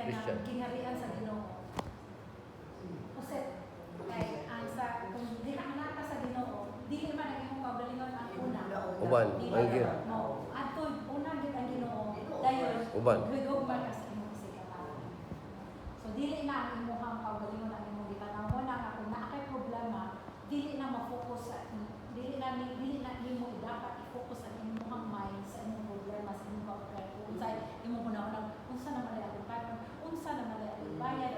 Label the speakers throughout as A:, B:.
A: Christian.
B: gingharian sa Ginoo. Kasi kay ang sa kung di na ka sa Ginoo, dili man ang imong kaugalingon ang una.
A: Uban,
B: Dili
A: ang gid.
B: mo. Adto una gid ang Ginoo. Dayon
A: Uban.
B: hugog man ka sa imong sikatanan. So dili na ang imong kaugalingon ang imong gitanaw na nga kung naa kay problema, dili na ma-focus sa dili na nimo dapat i-focus ang imong mind sa imong problema sa imong kaugalingon. Unsay imong hunahunang unsa naman ay akong karon, unsa naman ay akong bayad.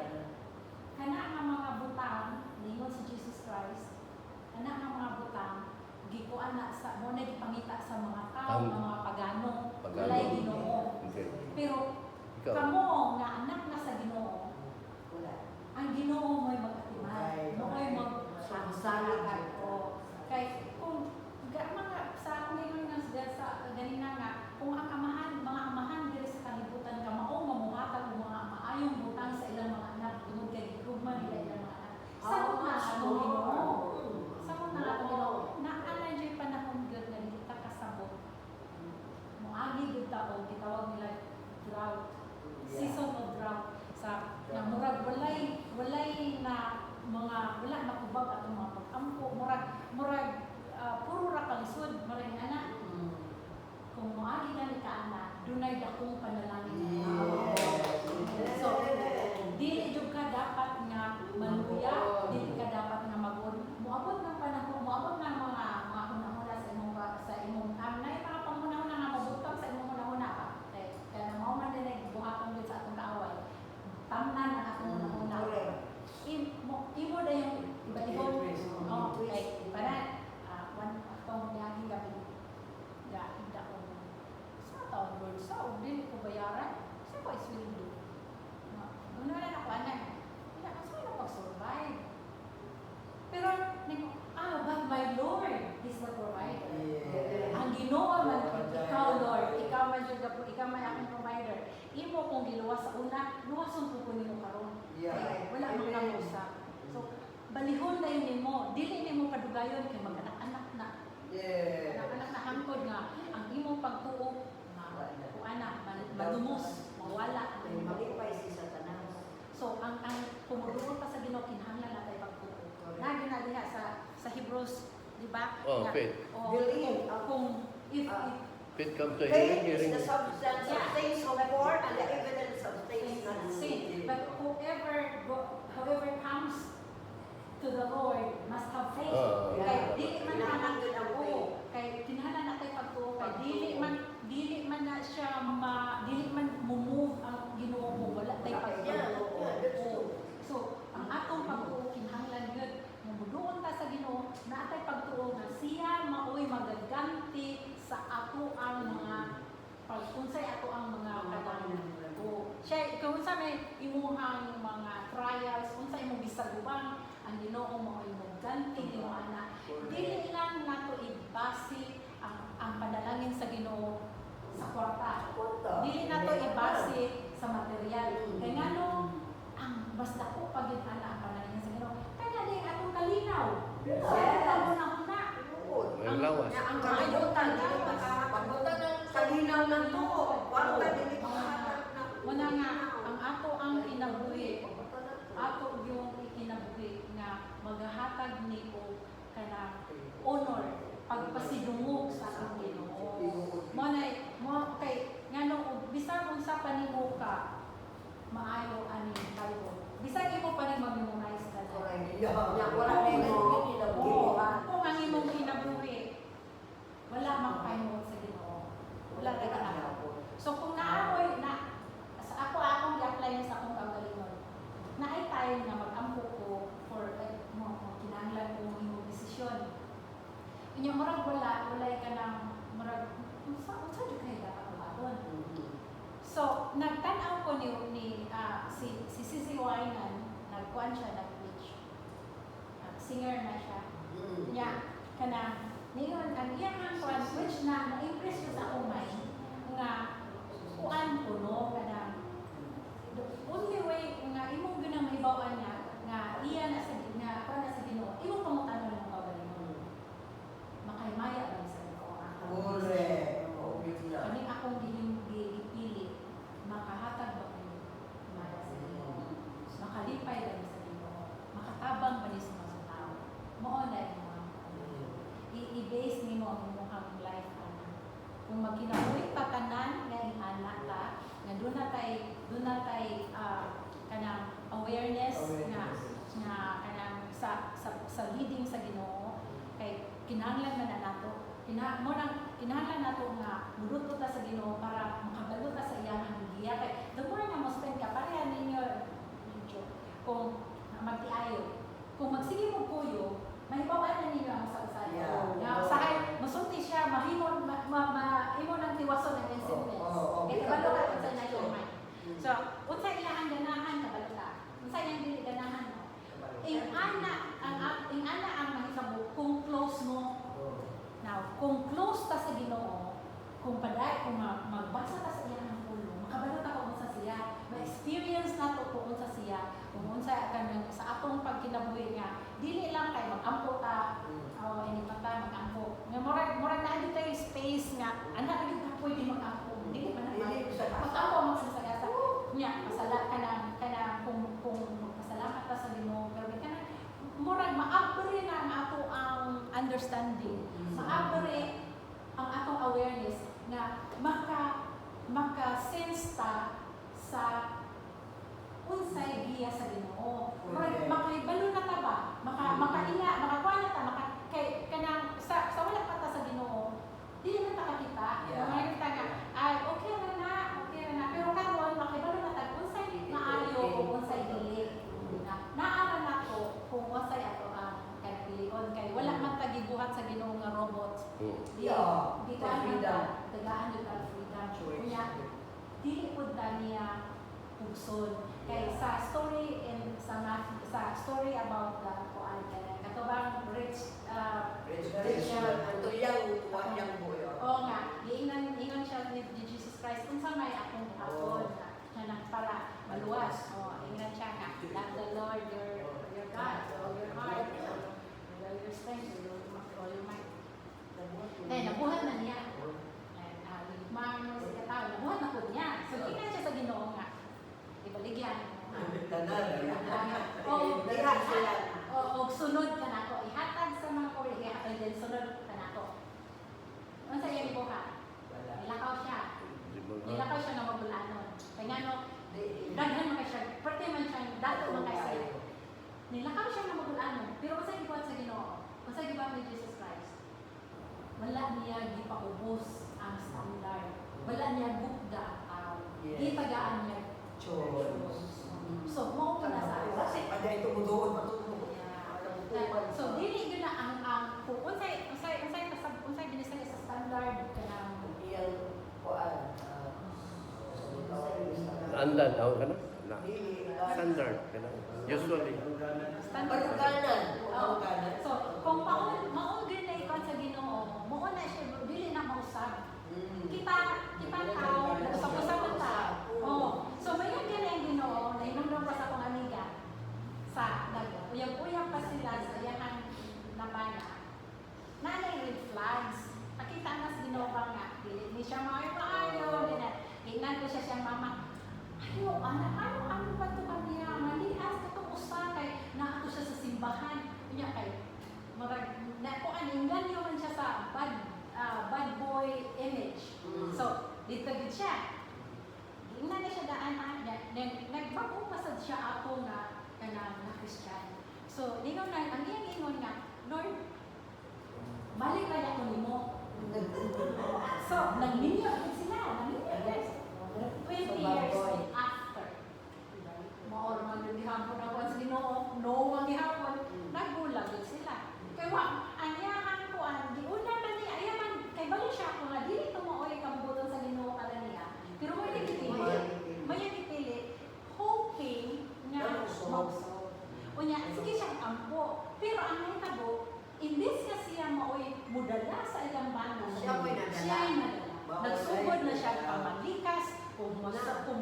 B: Kana nga mga butang ningon si Jesus Christ, kana nga mga butang gikuan na sa mo na gipangita sa mga tao, mga pagano, walay Ginoo.
A: Okay.
B: Pero
A: Ikaw.
B: kamo nga anak na sa Ginoo, ang Ginoo mo'y mag-atimay, mo'y mag-salagat o kay kung mga sa ngayon nga sa ganina nga kung ang mga amahan diri sa kalibutan ka mao mamuhatag og mga maayong butang sa ilang mga anak tungod kay gigugman nila ilang mga anak. Sabot na ang Ginoo. Sabot na ang Ginoo. Naanay jay panahon gyud nga kita kasabot. Moagi gyud ta og gitawag nila drought. Season of drought sa nga murag walay na mga wala makubag atong mga pag-ampo murag puro ra kalisod murag ana kung moagi gani ka ana dunay dakong panalangin so dili jud ka dapat nga manuya dili ka dapat nga moabot ng panahon moabot ng mga hunahuna sa imong amnay mga panghunahuna nga mabutang sa imong hunahuna kaya mao man dinay buhaton gid sa atong kaaway tamnan ang atong hunahuna imo na yung iba-ibang okay para atong niyaging gabi gahinda ko sa taon Lord sa dili ko bayaran sa ko isweldo una na ako anan wala ka sa pag-survive pero but my Lord is the provider ang Ginoo man ikaw Lord ikaw man akong provider imo kung giluwas sa una luwason ko nimo karon wala man kang usap so balihon na yun nimo dili nimo padugayon kay mag-anak-anak na anak-anak na hangkod nga ang imong pagtuo kuana madumos mawala
C: Malipay si Satanas.
B: so ang kumuduol pa sa Ginoo kinahanglan na tay pagtuo na ginadiha sa Hebrews di ba
A: Faith.
C: Believe.
B: kung if
A: Faith comes to
C: Faith
A: hearing.
C: is the substance of things hoped for and the evidence of things not seen.
B: but whoever comes to the Lord must have faith. Kay dili man
C: Kinahanglan ang faith.
B: kay kinahanglan na tay pagtuo kay dili man na siya dili man move ang Ginoo mo wala tay pagtuo. So ang atong pagtuo kinahanglan gyud muduon ta sa Ginoo na tay pagtuo nga siya maoy magaganti sa ato ang mga pagkunsay ato ang mga kadangog. Siya ikaw unsa may imuhang mga trials unsa imong gisagubang ang Ginoo mao imong ganti nimo ana. Dili lang nato ibase ang panalangin sa Ginoo sa kwarta. Dili nato ibase sa material. Kay ngano ang mas dako pag ana ang panalangin sa Ginoo. Kaya din atong kalinaw. Sa una
A: Ang lawas.
B: ang kayutan dili
C: Pagbutan ng kalinaw ng tuo. Kwarta dili pa
B: Muna nga, ang ato ang kinabuhi, ato yung ikinabuhi nga maghahatag nito kana honor, pagpasidungog sa atong Ginoo. Mo kay ngano bisan unsa pa nimo ka maayo ani Bible. Bisan imo pa rin mag-memorize ka.
C: Wala nimo kinabuhi.
B: Kung ang imong kinabuhi, wala mang kayo sa Ginoo. Wala ka ginagawa. So kung naamoy na akong i-apply sa akong kaugalingon. Naay time na mag-ampo ko for kinahanglan ko imong desisyon. Inyong murag walay ka ng murag unsa jud kay dapat buhaton. So nagtan-aw ko ni si Sissy Wainan, nagkuan siya nag-preach. Singer na siya. Nya kana niyon ang iyang kuan which na-impress ko sa akong mind nga kuan ko no kana the only way nga imong ginang mahibaw-an nga iya na sa Ginoo imong pangutanon ng kaugalingon makaymaya lang sa Ginoo kani akong gipili makahatag ba ko maya ang imuhang life ana. Kung magkinabuhi ta tanan nga ingana ta, nga doon na tay kanang awareness nga kanang sa leading sa Ginoo kay kinahanglan man na nato kinahanglan nato nga muduto ta sa Ginoo para makabalo ta sa iyang giya kay the more nga mo spend ka pareha ninyo medyo kung magtiayo kung magsige mo kuyo mahibaw-an na ninyo ang sa
C: Yeah.
B: usahay masulti siya mahimo ng tiwason ng sentence kay kabalo ka sa nayo man so unsa iyang ganahan kabalo ka unsa iyang dili ganahan mo ingana ang mahitabo kung close mo. Now, kung close ta sa Ginoo, kung magbasa ta sa iyang pulo, makabalo ta kung unsa siya, ma-experience nato kung unsa siya, kung unsa kanang sa atong pagkinabuhi nga, dili lang kay mag-ampo ta, o ini pa ta mag-ampo. Nga murag na dito yung space nga, anak lagi ka pwede mag-ampo. Dili pa na mag-ampo magsasagasa. Nya, pasala kana kung magpasalamat ta sa Ginoo, pero kana murag maabre na ang ato ang understanding. Maabre ang atong awareness na maka-sense ta sa unsay giya sa Ginoo. Makahibalo na ta ba? Makaila, makakuha na ta, kay kanang sa wala pa ta sa Ginoo. Dili man ta makita. Makita nga ay okay na. Pero karon makahibalo na ta unsay maayo o unsay dili. Naara nato kung unsay ato ang kanapilion kay wala man ta gibuhat sa Ginoo nga robot. Di tagaan jud ang freedom. Kunya dili pud ta niya pugson kay sa story sa story about the kuan katubang rich nga giingon siya ni Jesus Christ unsa may akong hapon na para maluwas ingon siya nga love the Lord your God all your heart all your strength all your might nabuhat na niya si katao nabuhat na po niya so tingnan siya sa Ginoo nga ibaligyan o sunod ka na ko ihatag sa mga kolega and then sunod ka na ko ano sa iyang buhat nilakaw siya na magulanon kaya nga no daghan man siya pwede man siya dato man siya nilakaw siya na magulanon pero kasi gibuhat sa Ginoo kasi gibuhat ni Jesus Christ wala niya gipaubos ang standard wala niya bukda gitagaan niya so mo pa na sa so dili gyud na ang kung unsay binisay sa standard kanang
A: Andan, tawag ka na? Standard, usually.
B: So, kung maon gyud na ikon sa Ginoo, mo na siya dili na mausab. Kita tao, usab-usab ta. So mayon gyud na yung Ginoo, nainumdum pa sa akong amiga. Sa uyab-uyab pa sila sa iyang nabana. Nanay red flags. Pakita na sa Ginoo ba nga, dili ni siya maayo, tingnan ko siya siyang mama. Ayo, anak, ano ba ito kaniya? Malihas ka itong usa kay naato siya sa simbahan. Kanya kay, inganyo man siya sa bad boy image. So, dito gid siya. Tingnan na siya daan nagbago pasad siya ato nga kanang na Christian. So, ningon na, ang iyang ingon nga, Lord, balik na ako nimo. So, nagminyo sila. 20 years after. Maor magihapon ako sa Ginoo, no magihapon, nagbulag sila. Kaya anyahan ko di una man ni ayaman kay bali siya ko nga dili to maoy kamubuton sa Ginoo kada niya. Pero may dipili hoping nga magso. Unya sige siyang ampo, pero ang nahitabo imbes nga siya maoy mudala sa ilang bana, siya nadala. Nagsugod na siya pamalikas, kung mo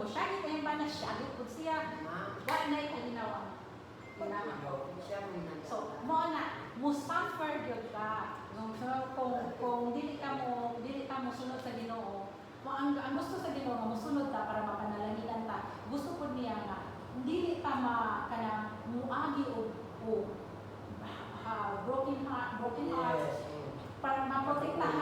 B: siya ito yung bana, siya po siya. What na ikalinawa? So, mo na, mo suffer yun ka. Kung dili ka mo sunod sa Ginoo, ang gusto sa Ginoo, mo sunod ta para mapanalangin ta. Gusto po niya nga, dili ta kanang muagi o broken heart, para maprotektahan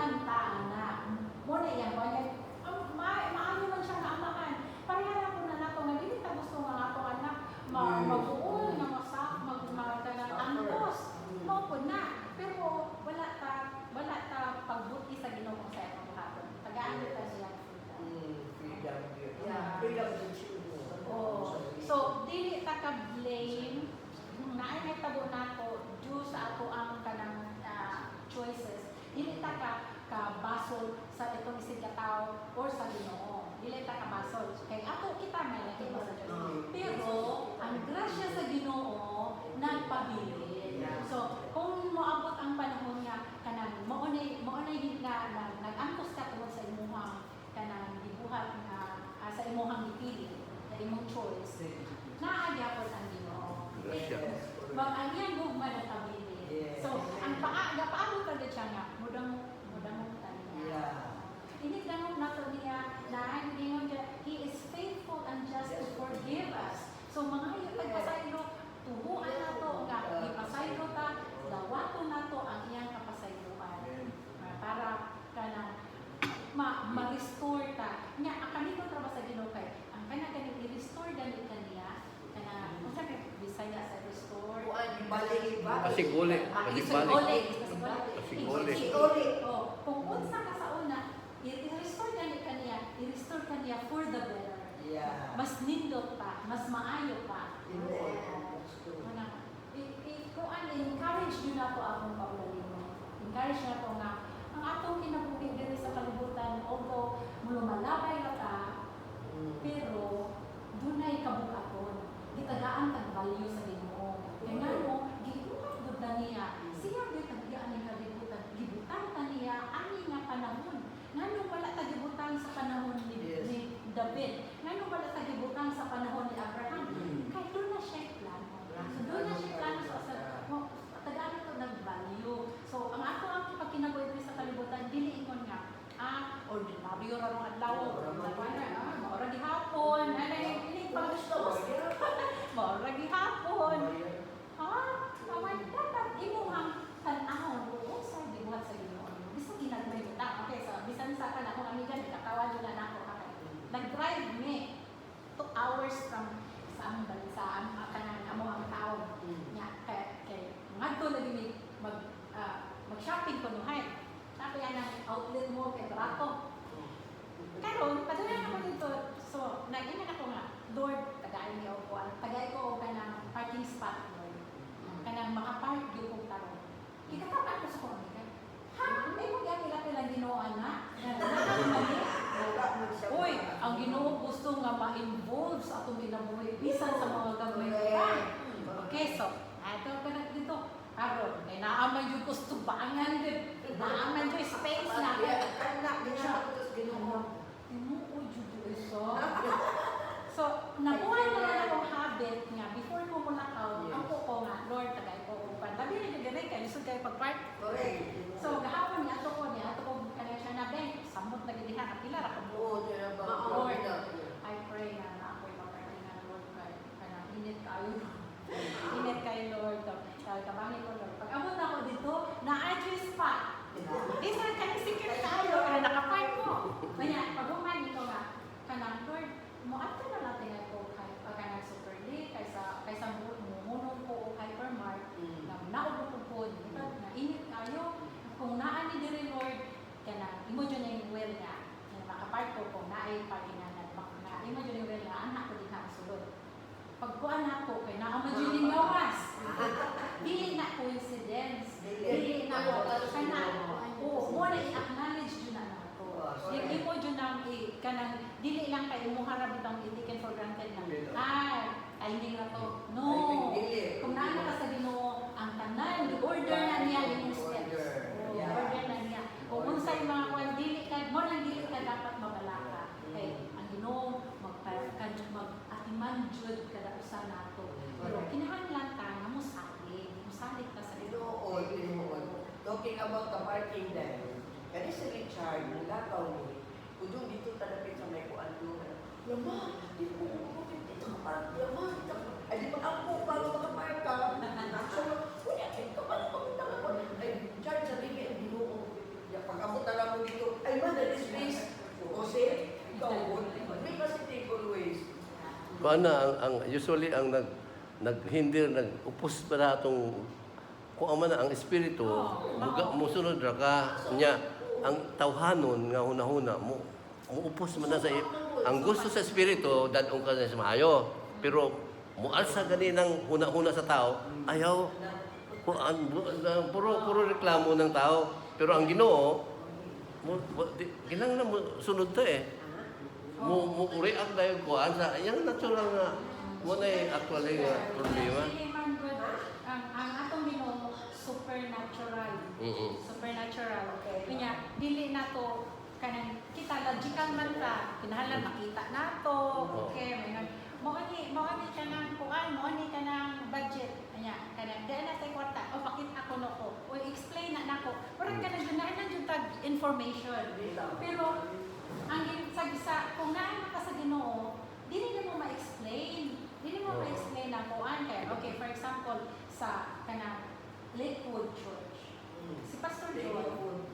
B: blame, naay may tabo nato due sa ato ang kanang choices. Dili ta ka basol sa itong isig katao or sa Ginoo. Dili ta ka basol. Kay ato kita may laki ba sa Dios. Pero ang grasya sa Ginoo nagpabilin. So kung moabot ang panahon nga kanang mao nay nga nag-antos ka tungod sa imong kanang gibuhat nga sa imong gipili, sa imong choice. Naagyapon ang Ginoo.
A: Grasya.
B: Ang iyang gugma nagpabilin. So ang paabot ka siya nga mudang taniya. Ini ganun nato niya na ang gingon niya, He is faithful and just to forgive us. So mga yung pagpasaylo, tubuan nato nga ipasaylo ta, dawato nato ang iyang kapasayloan. Para kanang ma-restore ta. Nya ang kanito tra sa Ginoo kay ang kanang i-restore gani kaniya kana unsa kay Bisaya sa restore?
A: Pasiguli.
B: Pasiguli. Oh, kung unsa ka sa una, i-restore i-restore kaniya for the better. Mas nindot pa, mas maayo pa. Kuan encourage yun ako akong paulalino. Encourage na ko nga ang atong kinabuhi diri sa kalibutan, although lumalabay ra ta, pero dunay kabukaton. Gitagaan tag value sa Ginoo. Kaya nga mo, gibuhat gud niya. Siya gyud tagian ni kalibutan. Gibutan ta niya ani nga panahon. Nganong wala ta gibutan sa panahon ni David. Nganong wala ta gibutan sa panahon ni Abraham. Kay doon na siya plano. So doon na siya plano sa tagaan ito nag-value. So ang ato ang pagkinabuhi diri sa kalibutan dili ingon nga ordinaryo ra mga adlaw. Maura gihapon. Ini pag-gusto. Maura gihapon. Kawan dapat imuhang tan-ahon kung sa gibuhat sa Ginoo. Bisan ginagmay mo ta. Okay, so bisan sa kana akong amiga nagkatawa na nako okay. Nag-drive me 2 hours from sa among bansa ang kanang amo ang tawo. Nya kay ngadto lagi mi mag-shopping kunuhay. Sabi ang outlet mo kay barato. Karon padulong ako dito. So nag-ina ako nga, Lord, tagay niyo ko, tagay ko og kanang parking spot, Lord. Kanang maka-park gyud ko karon. Kikatapan ko sa ko amiga. Ha, may mo gyud lang Ginoo ana. Uy, ang Ginoo gusto nga ma-involve sa atong kinabuhi bisan sa mga gamay. Okay, so ato ka na dito. Karon, kay naaman yung kustubangan din. Naaman yung space na. Tinuo yung iso. So, nabuhay na lang akong habit nga, before ko mulakaw, ang ko nga, Lord, tagay ko upan. Labi na yung ganay, kaya lisod kayo pag-park. So, gahapon niya, ato ko kanay siya na, Ben, samot na ginihan, kapila, Lord, I pray na ako'y maparting na, Lord, kaya init kayo. Init kayo, Lord. Kabangi ko, Lord. Pag abot na ako dito, na-address pa. This one, secure tayo. Kaya nakapark ko. Kaya, pag human ito nga, kanang, Lord, mo ato na natin ako kanang super late, kaysa munong ko o hypermart, na naubot ko po, na init kayo. Kung naan ni diri, Lord, kanang, imo dyan yung well nga, makapark ko kung naay parkingan at imo dyan yung well nga, anak ko din ang sulod. Pagkuan ako kay naamad yun yung gawas. Dili na coincidence. Dili na ko kana. Mo na i-acknowledge yun na ako. Yung imo yun ang kanang dili lang kay mo harap itong taken for granted na. Ay hindi na to. No. Kung naana ka sa Ginoo, ang tanan order na niya yung steps. Order na niya. Kung unsay mga kuan dili ka, mo lang dili ka dapat mabalaka. Kay ang Ginoo atiman jud kada usa nato. Pero kinahanglan ta nga musalig ka sa
D: Ginoo. Talking about the parking there. Kani si Richard, nalakaw ni. Kudong dito talapit sa may kuan doon. Yama, dito ko dito ka park. Yama, dito. Ay di pa ako para makapark ka. So, kuya, ito pala pamunta ka. Ay, Richard, sabi niya, Ginoo. Pag-abot na lang mo dito, ay man, there is space. Jose, ikaw, may kasi take always.
A: Paano ang usually ang naghindir nag-upos para atong kung ama na ang espiritu musunod ra ka nya ang tawhanon nga hunahuna muupos man na sa ang gusto sa espiritu dadong ka na sa maayo pero mualsa gani ng huna-huna sa tao, ayaw puro reklamo ng tao. Pero ang Ginoo, kinahanglan mo sunod ta eh. Mo react dahil kuan sa yang natural nga mo na actually nga problema.
B: Dili man good ang atong Ginoo supernatural. Supernatural. Kanya dili nato kanang kita logical man ta, kinahanglan makita nato. Okay, mo ani kanang kuan, mo ani kanang budget. Anya, kanang dai na tay kwarta. O bakit ako nako? O explain na nako. Murag kanang ganahan jud tag information. Pero ang sa kung naa ka sa Ginoo, dili mo ma-explain. Dili mo ma-explain na kuan kay. Okay, for example, sa kanang Lakewood Church. Si Pastor Joel,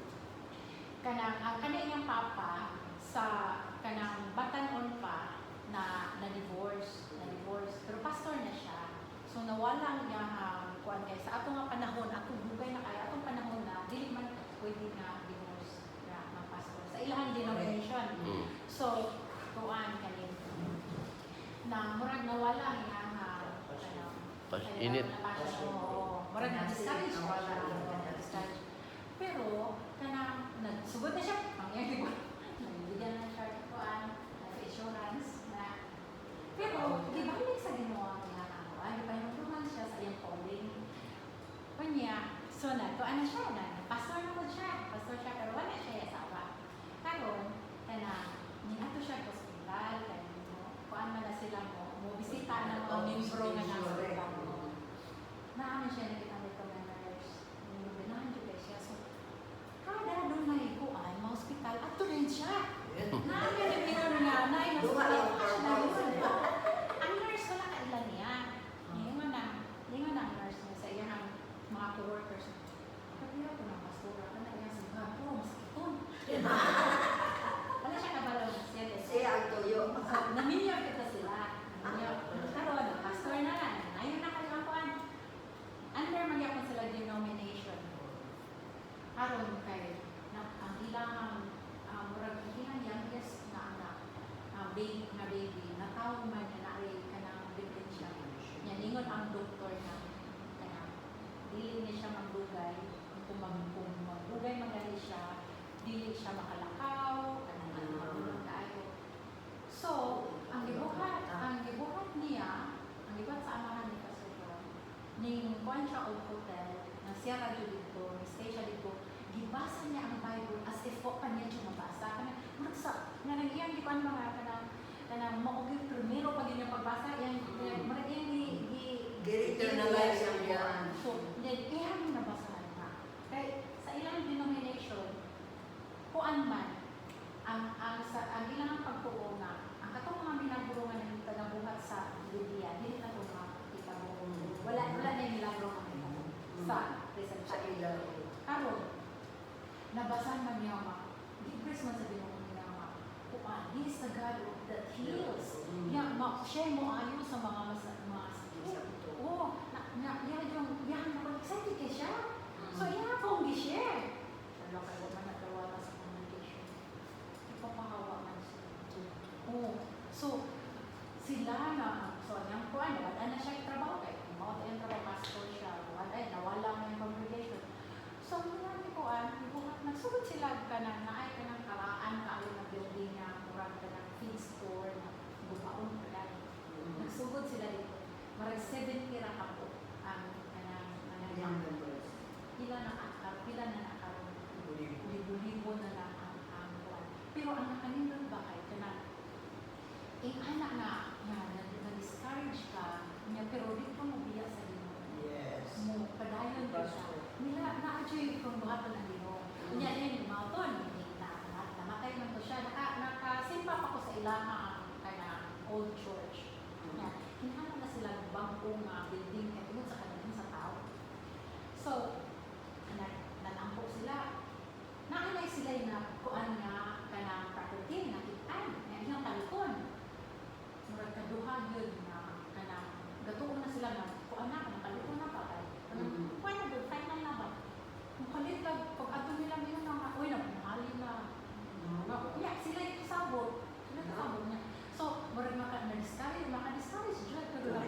B: kanang ang kaniyang papa sa kanang batan-on pa na divorce, pero pastor na siya. So nawala niya kuan kay sa atong nga panahon, atong dugay na kay atong panahon na dili man pwede na divorce na pastor sa ilang denomination. So kuan kani na murag nawala niya
A: Init.
B: Murag na discourage siya. Pero kanang nagsugod na siya, mangyari ba? Nabigyan na siya kuan insurance na. Pero gibalik sa Ginoo ang ginakawan, ipahinutuman siya sa iyang calling. Kanya, so kuan na siya na pastor na po siya, pero wala siya asawa. Karon kana niadto siya sa ospital kay kuan man na sila mo bisita na mga membro nga nasa naaman siya nakita nito na nurse. Nilubinahan siya siya. So, kada doon may kuan, mga hospital, at rin siya. Naaman yung gano'n nga, naay na hospital. Ang nurse, wala ka ilan niya. Lingon ang nurse niya sa iyang mga co-workers. Kapila ko ng pastora, ka na iyang sabihan, puro maskiton. Wala siya kabalaw na siya.
C: Siya ang tuyo.
B: Naminyo kita sila. Karoon, pastor na lang. Ayun na kalimang kuan. Under magyapon sila denomination. Karon kay ang ilang murag ilang youngest na anak, baby na taon man na naay kanang depresya. Nya ningon ang doktor na kanang dili ni siya magdugay, kung magdugay man gali siya, dili siya makalakaw, kanang magulong kaayo. So, ang gibuhat niya, ang gibuhat sa amahan ni Pastor John, ning kuan siya og hotel, na siya radyo dito, stay siya dito, gibasa niya ang Bible as if pa niya siya mabasa. Kanang sa nga nagiyang di kuan mga kanang mao gyud primero pag niya pagbasa, yang murag iyang
D: Gi-internalize ang kuan.
B: So, then iyang nabasahan na. Kay sa ilang denomination, kuan man ang ilang pagtuo na ang katong mga milagro nga nagbuhat sa Biblia, dili na ko makita mo. Wala na milagro nga kita sa
D: Sa ilaw.
B: karon nabasan man niya di-press man sa Ginoo niya kuan, He is the God that heals. Siya mo ayo sa mga sakit. Oo, yan excited kay siya. So iya akong gi-share. Wala kayo man nagkawala sa communication. Ipapahawa man siya. Oo. So sila yung kuan, wala na siya trabaho kay mao yung trabaho pastor siya. Nawala man yung congregation. So muna ni kuan, nagsugod sila kanang naay kanang karaan kaayo na building na murag kanang feed store na gubaon pa nagsugod sila dito. Marag 70 ra ka po ang kanang pila na nakaroon. Libo-libo na lang ang kuan. Pero ang nakanindot ba kay kanang anak nga na-discourage ka niya pero dito mo biya sa Ginoo.
D: Yes.
B: Mo padayon ka siya. Nila na-achieve kung buhaton ang Ginoo. Unya din mauton namatay man ko siya. Nakasimpa pa ko sa ilaha ang kanang old church. Hinahanglan na sila ng bangkong building kaya tungod sa kanilin sa tao. So, nanampo sila. Naanay sila yung kuan nga kanang property, nakitaan, nga ilang talikon. Murag kaduha yun na kanang gatuon na sila na kuan na, kanang talikon na pa kay. Kuan na doon, final na ba? Kung kalit lang, pag ato nila yun na, uy, napunahalin na. Sila yung kasabot. Sila kasabot niya. So, murag maka-discourage siya. Pero lang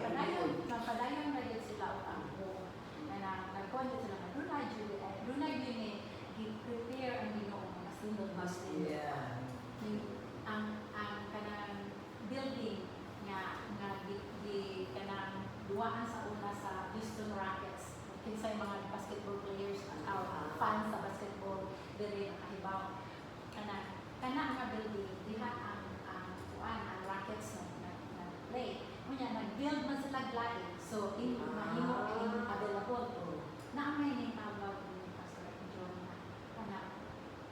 B: about kana nga building diha ang rockets na play. Unya nag-build man sila glide. So mahimo available. Na may ning tawag ni Pastor John na kana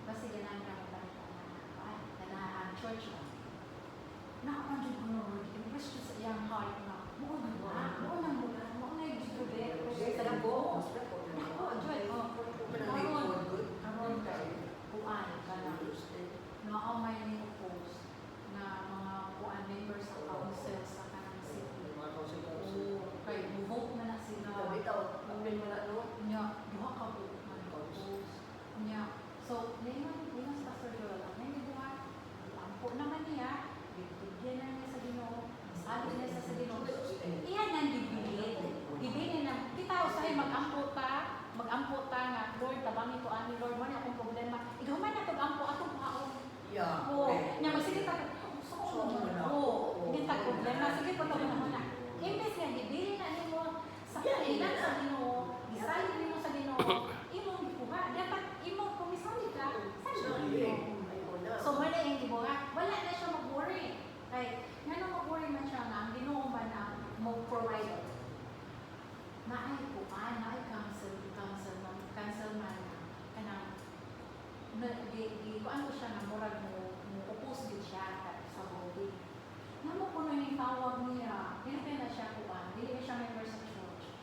B: basi ganan ka kana ang church na. Na ang jud kuno impressed sa iyang heart na mo na gusto sa labo. Ako joy karon kuan kana na may ning post na mga kuan members sa council sa kanang city. Kay vote na sila. Nya duha ka vote man post. Nya so layman sa Pastor Joel may buhat ampo naman niya bigyan na niya sa Ginoo sabi niya sa Ginoo iyan nang gibilin na kita usahay mag-ampo ta nga Lord tabangi ko ani Lord mo na akong problema ikaw man na tag-ampo atong paon nya magsige ta kita problema sige pa tayo naman na imbes nga gibilin na nimo sa kailan sa Ginoo gisalig nimo sa Ginoo imong gikuha dapat imong komisali ka sa Ginoo so wala yung gibuhat wala na siya mag-worry kay ngano mag-worry man siya nga ang Ginoo man ang mo-provide na ay kuan na ay cancel man kanang kuan ko siya na murag mo upos gid siya sa body namo kuno ning tawag niya dili na siya kuan dili siya member sa church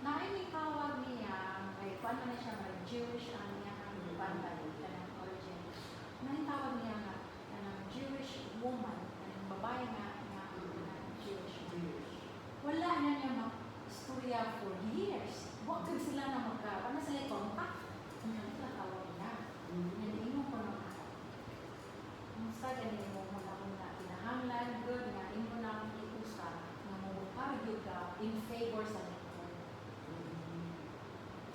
B: na ay ning tawag niya kay kuan man siya mga Jewish niya ang kuan ba kanang origin na ning tawag niya nga kanang Jewish woman kanang babae nga Jewish wala na niya istorya for years. Huwag sila na magkaroon na sila contact. Ano sila tawag niya. Hindi mo ko na musta ganin mo muna kinahanglan good nga imo na ikusa na mo argue ka in favor sa Lord.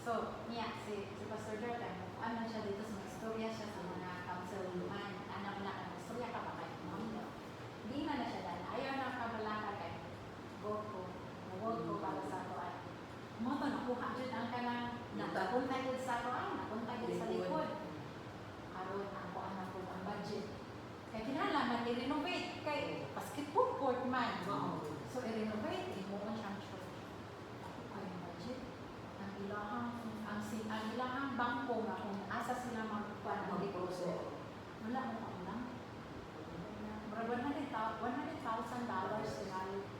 B: So, niya si Pastor Jordan, ano siya dito sa mga istorya siya sa mga councilman. Anak na ang istorya ka ba kay Mami? Hindi man na siya dahil ayaw na kabalaka kay World ko para sa kuan. Mo to nakuha jud ang kanang napunta gid sa kuan, napunta gid sa likod. Aron ang kuan na ang budget. Kay kinahanglan man i-renovate kay basketball court man. So i-renovate imo man siyang church. Ay budget. Ang ilahang bangko nga kung asa sila magkuan ang deposit. Wala mo pa lang. $100,000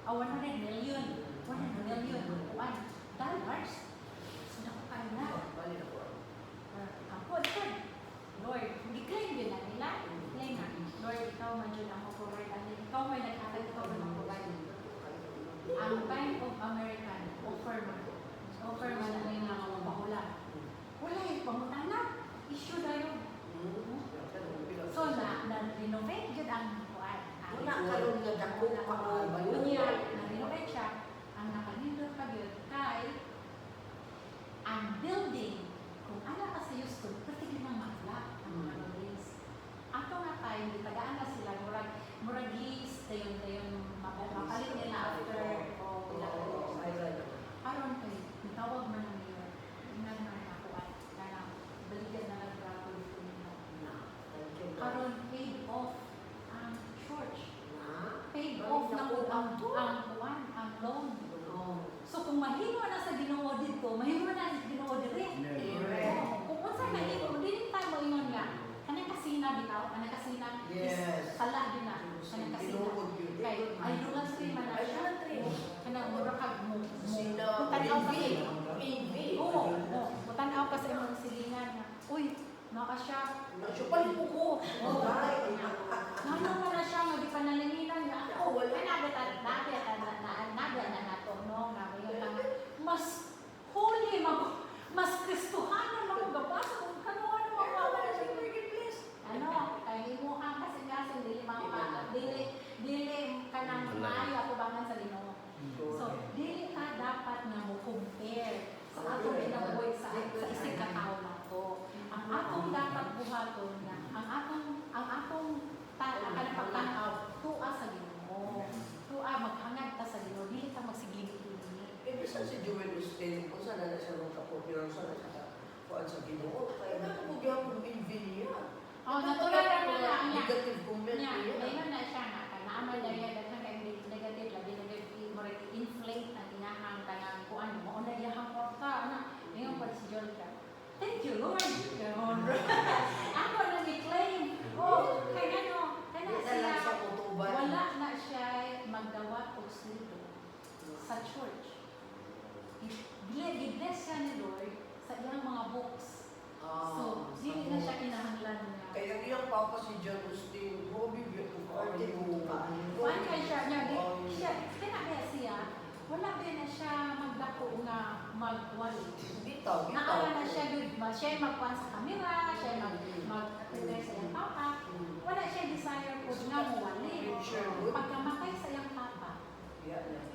B: $100 million. $100 million kuan dollars. So nakakain na. Ako Lord, hindi claim din na nila. Claim na. Lord, ikaw man yun ang mag-provide. Ikaw may nag-atag, ikaw man mag-provide. Ang Bank of America, offer man na nila ang mga bahulan. Wala yung pamutan na. Issue na yun. So na-renovate yun ang kuan.
D: Wala karon nga dako pa ko
B: Unya, na-renovate siya. Ang nakanindot pa yun kay ang building kung ano ka sa Houston, pati ng makla ang mga buildings. Ato nga tayo, tagaan na sila, murag lease, tayo mapalit nila after o aron kay, tawag man ng mayor, tingnan na nakuha, na balikan na nag-gravel ito nila. Aron paid off ang church. Paid off na ang loan. So kung mahimo na sa Ginoo dito, mahimo na sa Ginoo diri. Kung unsa mahimo, dili tayo mo ingon nga. Kanang kasina bitaw, kanang kasina. Sala din na. Kanang kasina. Kay ay lulas rin man na siya. Kanang mura kag mo. Tanaw ka Oo. Tanaw ka sa imong silingan nga. Uy, naka siya.
D: Nasupal mo ko.
B: Nano mo na siya nga di panalinginan nga. Wala na nato no nga mas holy mas Kristohanan mo gabasa kung kanuan mo ano kay imo ang kasing dili kanang maayo ako bangan sa Ginoo. So dili ka dapat nga mo compare sa atong ginabuhi sa isig ka tawo nato. Ang atong dapat buhaton nga ang atong kanang pagtanaw tuwa sa Ginoo. Tuwa maghangad ta sa Ginoo, dili ka magsigili.
D: Bisan si Joel Osteen, kung saan na siya nung kapopular sa Ginoo, kaya
B: Oh, natural lang na lang niya.
D: Negative comment
B: Nya,
D: niya.
B: dayon na siya nga kanaaman daya daghang kay negative labi mo inflate ang inahang kanang kuan mo una iyahang kwarta ana. Ingon pa si Georgia. Thank you Lord. Ganon. Ako na ni-claim. Oh, kay ano, kana
D: Wala lang
B: siya
D: sa kutuban.
B: wala na siya magdawat og sildo sa church. I-bless siya ni Lord sa iyang mga books. So, dili na siya kinahanglan niya.
D: Kaya iyang papa si John Austin, Bobby Vieto ka.
B: Kuan kay siya niya, siya, kaya siya, wala ba na siya magdako nga magwali.
D: Bitaw, bitaw.
B: Naala na siya, siya magkuhan sa camera, siya mag-prepare sa iyang papa. Wala siya desire po nga mawali. Pagkamatay sa iyang papa,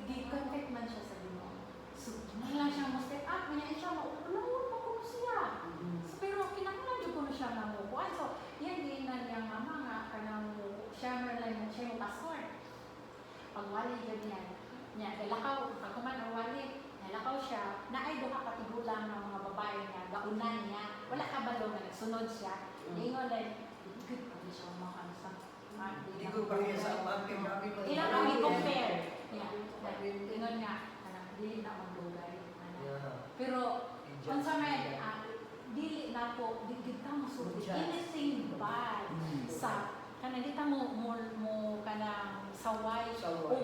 B: gi-contact man siya sa Ginoo. So, kinahanglan siya mo step up, kanya siya maulawon mo ko siya. So, pero kinahanglan jud ko na siya na mo kuan. So, yan din na niyang mama nga kanang siya man siya mo pastor. Pagwali jud niya. Nya lakaw pagkuman ang wali, nalakaw siya, naay duha ka tigulang ng mga babae niya, gaunan niya. Wala ka balo na nagsunod siya. Ingon dai good pa siya mga ano sa
D: Hindi ko pa rin sa amang marami pa.
B: ilang kang i-compare. Ingon nga, dili na magdugay. Pero, kung sa may, dili na po, di kita mo sulit. Anything bad sa, kanang kita mo kanang saway, o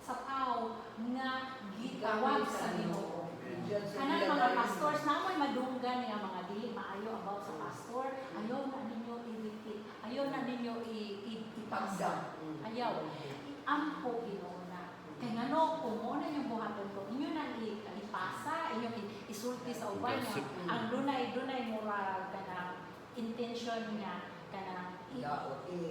B: sa tao nga gitawag sa Ginoo. Kanang mga pastors namoy madunggan nga mga dili maayo about sa pastor, ayaw na ninyo i-repeat, ayaw na ninyo ipagda. Ayaw. Ampo Ginoo na. Kay ngano kung mo na yung buhaton ko, inyo na ipasa, inyo isulti sa uban nga ang dunay moral kanang intention nga kanang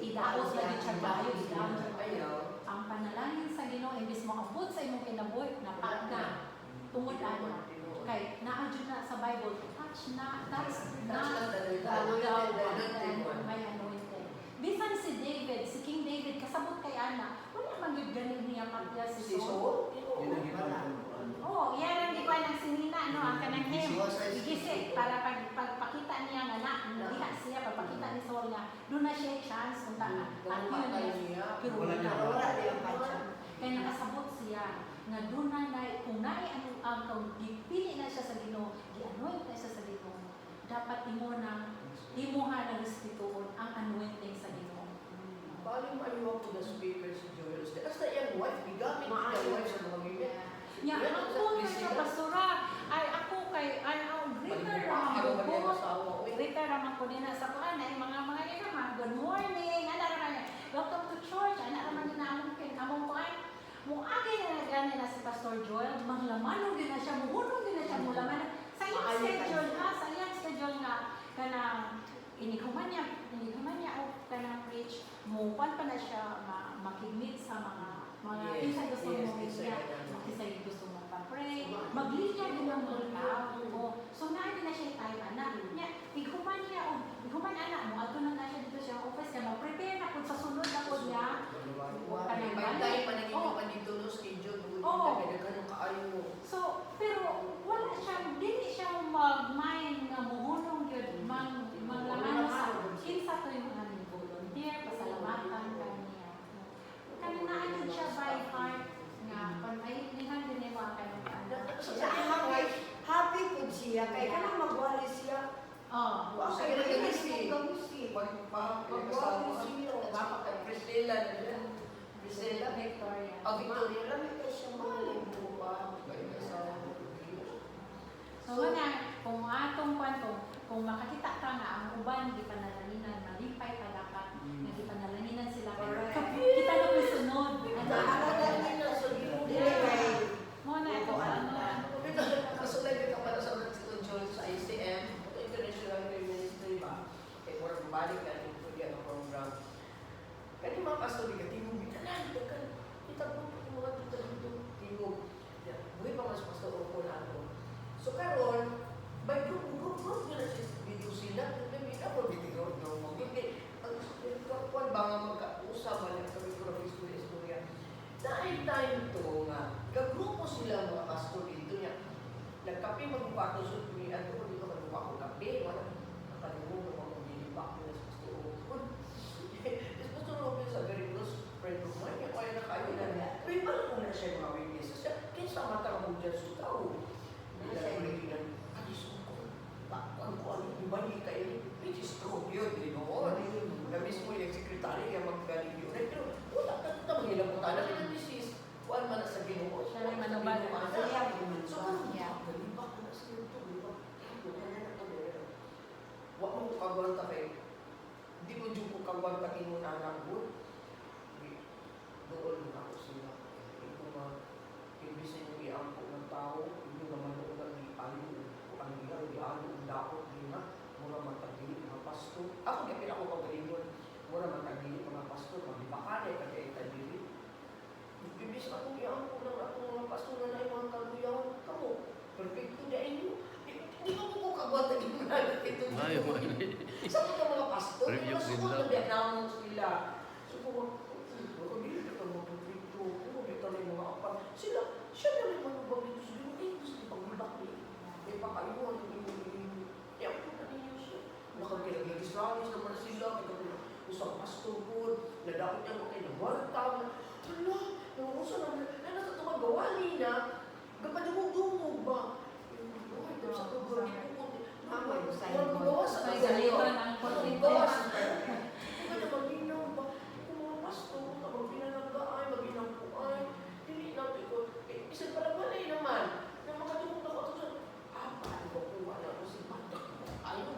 B: idaos na di siya bayo, idaos sa bayo. Ang panalangin sa Ginoo imbis mo abot sa imong kinabuhi na pagka tungod ana kay naadyo na sa Bible touch na may anointed. Bisan si David, si King David kasabot kay ana, wala man gyud ganin niya patya si Saul. Oh, yan ang di pa nang sinina no, ang kanang him. Igisi para pagpakita niya nga na diha siya pagpakita ni Saul nga doon na siya chance unta nga. At yun pero wala kaya nakasabot siya nga doon na kung naay ang gipili na siya sa Ginoo, gi-anoint na siya sa Ginoo. Dapat imuha na respetuon ang anointing sa Ginoo.
D: Paano maliwag ko na speaker si Joel Austin? Basta yung wife, bigamit yung wife sa mga women.
B: Nya ako na siya pastora. Ay ako kay greater raman ko din sa kuan ay mga ina mga good morning. Ana ra man. Welcome to church. Ana ra man among kuan. Muagi na gani na si Pastor Joel, manglamanon din na siya, muhunong din na siya mulaman. Sa iyang schedule ha, sa iyang schedule nga kanang inighuman niya o kanang preach, mupan pa na siya makigmit sa mga isa gusto mo niya, isa gusto mo pa-pray, maglinya din ng multa. So na siya time anak niya, ighuman anak mo, ato na siya dito siya office kaya mag-prepare na kung sa sunod na po niya. So, pero wala siyang, dili siya mag-mind nga muhunong yun, manglaman sa kinsa to yung mga volunteer, pasalamatan kaniya. Kanina yun siya by heart nga, kung ay lihan din yung mga kanong
C: Happy po siya, kaya ka nang magwali siya.
D: Kaya nag-gamisi. Magwali siya. Priscilla na siya. Priscilla.
B: Victoria.
D: Victoria. Lamig ka siya maling buwa.
B: So, kung atong kung makakita ka nga ang uban, di panalaninan, malipay pa dapat, nga di panalaninan sila. Kita na po sunod. Muna ito sa ano.
D: Kasulay ka para sa John sa ICM, International Ministry ba? Kaya more balik ka rin po yan ang program. Kaya mga pastor, tingog ka na, kita po yung mga tingog. Buhay pa mas pastor o na ako. So karon, by group nyo na siya video sila, hindi ako video mo. Hindi, ang kuwan ba nga magkausap, balik kami ko ng istorya. Dahil time to nga, kagrupo sila mga pastor dito niya. Nagkape magbukato sa tuwi, at ko dito magbuka ko kape, wala nakalimutan mo kung dilipak nila sa pastor. kaguan takin mo na anak mo. Doon na ako sila. Ito mga imbis na yung iampo ng tao, hindi naman doon ang ialo, ang ialo, ang dapat, di na, mura matagili, mga pasto. Ako, kapit ako pagalingon, mura matagili, mga pasto, magbibakane, kaya itagili. Imbis na akong iampo ng akong mga pasto na na yung mga kaluyawan, kamo, perfecto na inyo. Hindi ko po kaguan takin mo na anak ito. Sa mga mga pasto,
A: Review
D: mga
A: din
D: sukot
A: lang.
D: na Vietnam sila. So, sila, siya na rin manubag dito sa dito. Eh, gusto niya pag-ibak niya. May pakaiwan, kaya ako na ninyo siya. Nakagilagis-lagis naman sila. Usang pastor po, nadakot niya mga kinagwarta. Hala, nangusa na, nasa tumagawali na. Gapadumog-dumog ba? Ay, sa pagawali ko po. Gawa sa
B: Salitan ang
D: gawas. Hindi ka naman ginaw ba? Kung mga pastor, kapag pinananggaay, maginangkuay, hindi natin ko, isang palagwalay naman, na makatulong na ako sa, paano ba kung wala ko si Patak? Ayaw,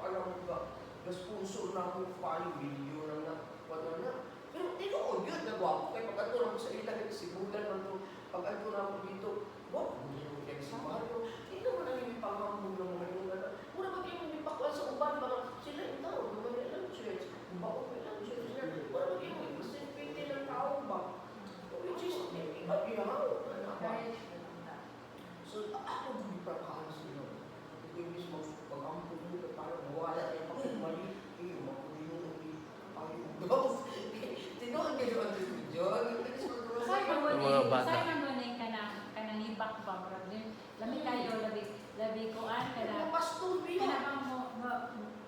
D: alam mo ba, sponsor na ako 5 billion na na, wala na. Pero tinood yun, nagwapo kayo, pag-ato na ko sa ilang, sibulan man to, pag-ato na ko dito, wow, hindi mo kayo si Mario, hindi naman ang yung panghambog ng mga yung gano'n. Muna ba kayo magpipakwan sa uban, baka sila yung tao, naman yung church, baon ko lang church na, muna ba kayo magpasipiti ng tao ba? Which is, ibabiyaw. So, ako hindi prakahan sila. Ito yung mismo, pag-ampun mo, parang mawala yung pagkumali, iyo, makulino, ayaw. Tinoon kayo ang John.
A: Mga bata.
B: Say man doon kanang ibak ba murag din. Lami kayo labi kuan
D: Mga pastor
B: kana
D: biya.
B: mo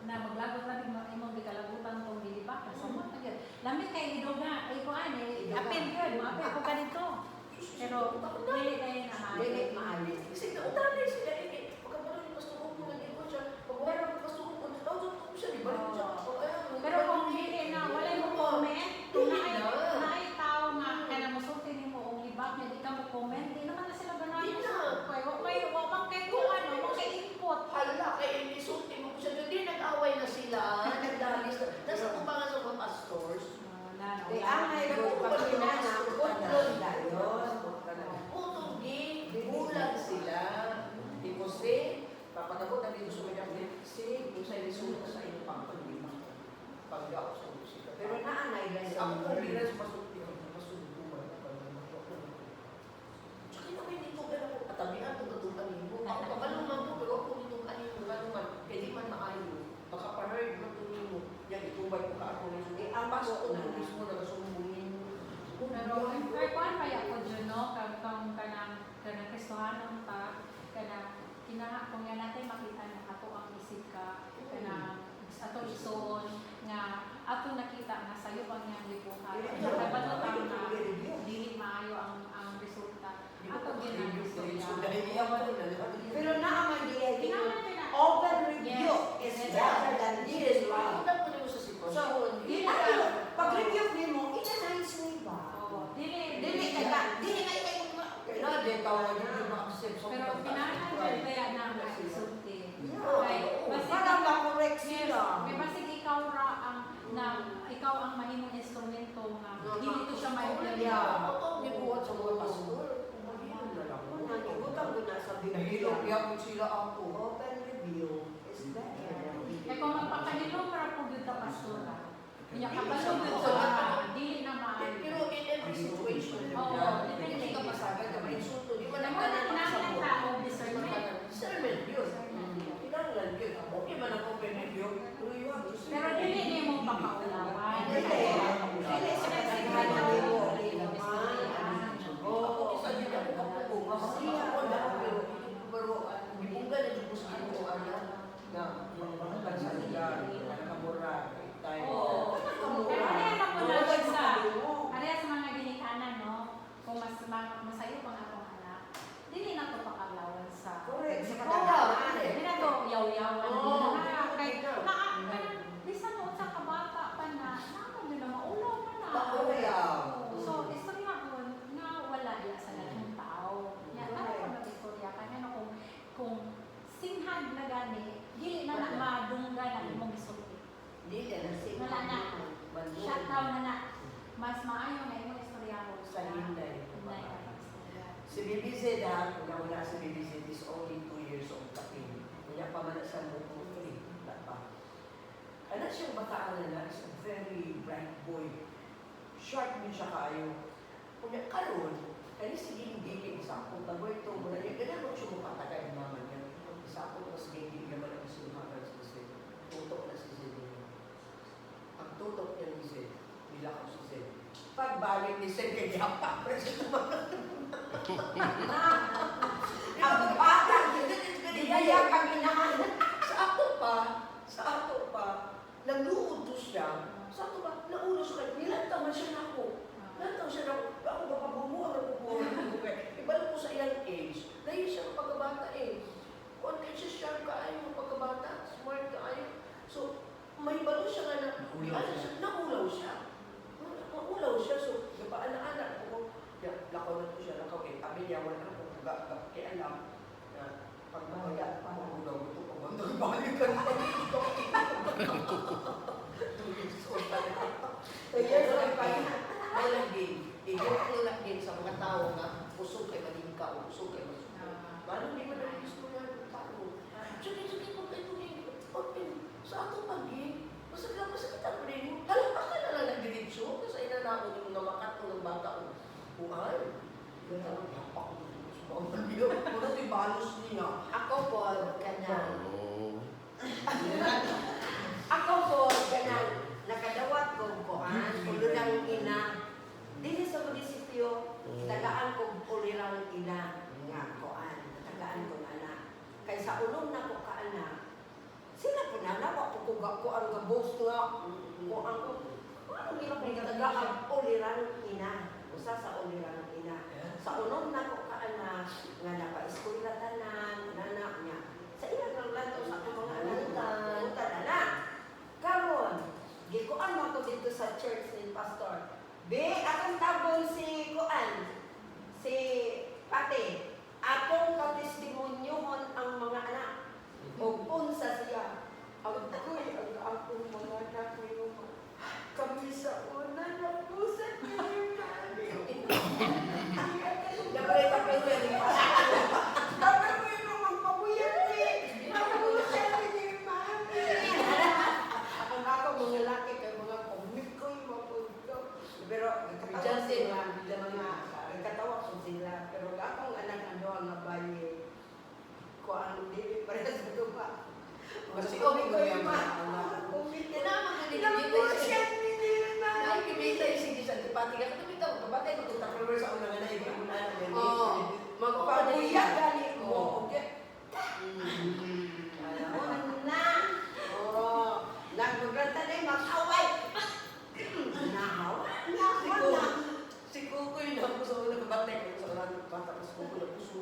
B: na maglagot labi mo imong gikalabutan tong gilibak sa mo tagid. Lami kay idog na ay kuan apil gyud mo apil ko kanito. Pero dili kay na
C: Dili maalis.
D: Kasi nautanay sila, pagkabalan yung pastor ko na dito siya, pag-wala yung pastor ko, daw ko siya, di ba?
B: pero kung dili na wala mo comment, kung naay tao nga kana mosulti nimo og libak nya di ka mo comment, di naman na sila ganahan.
D: Di na.
B: Wa bang kay kuan mo kay input.
D: Hala, kaya isulti mo ko siya, hindi nag-away na sila, nagdalis na. Nasa kumpangan sa mga pastors.
C: Kaya angay ko, pag pinanang, kontrol dayon.
D: Putugi, bulag sila. Di ko say, papatabot na dito sa mga say, kung sa'yo isulti sa inyo pang-pag-ibang. Pag-gaw sa musika.
C: Pero naanay lang
D: Ako
C: sa
D: kung bilang sa pasulti, pasultuman na pag-ibang. Tsaka na may dito ka na po, katabihan ko natutunan mo. Ako kakalungan mo, pero ako dito kanin mo, kanuman, kaya di man maayo. Baka parang natutunan mo, yan itubay ko ka ako nito. Ang baso ko na mismo nagasumbungin mo.
B: Pero kay kuan kaya ko dyan no kanang Kristohanon ta kanang kinaha kung yan natin makita na ato ang isip ka kanang ato isuon nga ato nakita na sayo bang yang libuhat nakabalot ang na dili maayo ang resulta ato ginang istorya.
C: Pero naaman diya dito.
B: Kinaman nila.
C: Over-review is
B: Yes.
C: better than dislike.
D: Pagpunta mo mo sa sitwasyon.
C: So,
B: Dili
C: ano,
B: ka-
C: pag-review mo, ina-nice mo ba?
B: Oo, dili
C: Dili kayo
D: Kailangan din tawag yung ma-accept sa
B: pero pinahan dyan kaya na maisulti.
C: Yeah.
B: Kay basta
C: Parang ma-correct
B: yes,
C: sila.
B: may basig ikaw ra ang na ikaw ang mahimong instrumento nga dili to siya
C: Yeah.
D: Ako to, gibuhat sa mga pastor. Kumahilo na lang.
C: Nagibutang ko na sa
D: Nahilo,
C: Biblia.
D: iyakot sila ako.
C: Open review is better.
B: kay kung magpakanilong ra po gyud ta pastora. Kanya kabalo gyud sa dili na maayo.
D: Pero in every situation,
B: Oo,
D: hindi ka pasagad ka ma-insulto. Di man
B: Namo
D: ang
B: na
D: kanan sa
B: kinahanglan
D: mo.
B: tao discernment.
D: Discernment yun. Kinahanglan yun. Okay man ang open review, pero you have to see.
B: Pero dili nimo papaulawan.
C: Dili. Dili sa kasagahan mo. Dili naman.
D: Ako isa din ako kapupong. Masaya ako na pero ibungga na dito sa ano anak na mga bansa nila, nakamura, tayo.
B: Oo. Pero ano na po na sa Ariya sa mga ginikanan, no? Kung masayo pang atong anak, dili na to pakaglawan sa
C: Correct. Sa
B: Oo,
C: kadalanan.
B: dili na to yaw-yawan.
D: Oo.
B: Kay bisan mo sa kabata pa na, naman din na maulaw man na.
C: Maulaw.
B: So, istorya ko nga wala ya sa lahat tao. Yan, ano ko nag-istorya ka na kung singhad na gani, dili na na madunggan ang imong isulti.
C: Dili na
B: Nga Wala na.
D: Manlog.
B: Shut down na na. Mas maayo na yung istorya ko.
D: Sa Hinday.
B: Hinday ka pa istorya.
D: Si BBZ ha, kung wala si BBZ is only 2 years old kapin. Kaya pa man siya mo 3. Anak siyang bataan na is a very bright boy. Sharp din siya kayo. Kung karoon, kaya sige giging sa akong taboy ito muna niya. Ganyan mo siya mukatagay ang mama niya. Isa ako, mas giging naman ang sinuhagan sa Zed. Tutok na si Zed niya. Ang tutok niya ni Zed, nilakaw si Zed. Pagbalik ni Zed, kaya hapak na siya tumakas. Ang bata, niyaya kami na. Sa ato pa, nagluod to siya. Sa ato pa, nauna siya, nilantaw siya na ako. Lantaw siya na ako, ako ba pabumuha na pabumuha. Ibalik ko sa iyang age, dahil siya ang pagkabata eh. Kung siya sharp ka ayaw ng pagkabata, smart ka ayaw. So, may balo siya nga na, naulaw siya. Naulaw siya, so, anak-anak ko, lakaw na to siya, lakaw eh. Kami niya, wala na kung kaya alam na pag mamaya, maulaw mo ito, pag balikan pa dito. 2 years old pa na. 2 years old pa na. Walang game. Walang game sa mga tao nga, pusog kay malingka o pusog kay masuko. Parang di man ang gusto niya ng tao. Sige, kung kayo nung sa ato pag-game, masakit ako rin. Halapak ka na lang ng diretsyo, kasi inanako niyo na makat ng bata ko. Buhay. Yan ang hapak ko. Muna ito yung balos niya.
C: Ako po, ganyan.
A: Oh.
C: Ako po, ganyan. Nakadawat ko kuan, ulo ng ina. Dili sa munisipyo, tagaan ko ulirang ina nga kuan. Tagaan ko na na. Kay sa ulong na ko kaana, sila po na nawa ko ko ang gabos nga. Ko ang ko. Ano gina ko tagaan ulirang ina. Usa sa ulirang ina. Sa ulong na ko kaana nga napa-eskwela tanan, nana niya. Sa ilang lang lantaw sa akong mga anak, utan na. Karon, gikuan mo ko dito sa church ni Pastor. Be, akong tabon si Kuan, si Pate. Atong katestimonyohon ang mga anak. O unsa siya. Ang ako'y ang akong mga anak ngayon. Kami sa una na po sa
D: Dapat ito kayo yan.
C: Dapat mo yung magpabuyan eh. Ako siya ni Mami. Ako mga laki kay mga komikoy mapugto. Pero katawa sila, katawa ko sila. Pero akong anak ano ang baye ko ang dili para sa dupa. Kasi komikoy ma. Komikoy na siya ni Mami.
D: Ay, kimita yung sige sa tipati. Kasi tumitaw, kabatay ko itong taklor sa unang anay.
C: Magpabuyan gali mo. Na. Oh, nagmugranta na yung mag-away. Nahaw.
D: Si Kukoy na ako sa unang kabatay ko sa unang bata ko sa Kukoy na puso.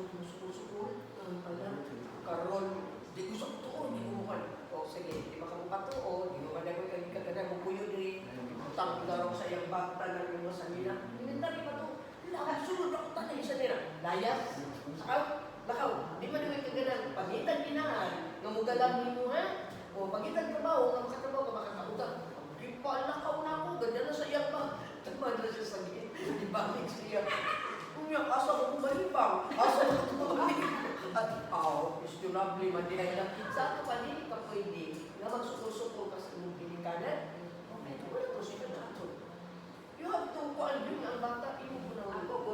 D: Karon, di ko sa tuon, di ko kan. O sige, di ba ka mo patuon, di mo madagoy kang kagana mo puyo diri. Utang laro sa iyang bata na mo sa nila. Inintari pa to. Sunod ako tanay sa nila. Layas. Lakaw, di man naman kagana. Pagitan ginaan, ngamugalang mo ha. O pagitan trabaho, nga makatrabaho ka makakautang. Di pa lakaw na ako, ganda na sa iyang pa. Tagmad na siya sa gilid. Di ba, siya. Unya, asa ko kumalibang. Asa ko kumalibang. At, questionably man din na. Sa ato pa, di ka pwede. Nga magsukul-sukul ka sa inyong pinikanan. Okay, wala ko siya na ato. You have to kuan yun ang bata, imo ko na ako.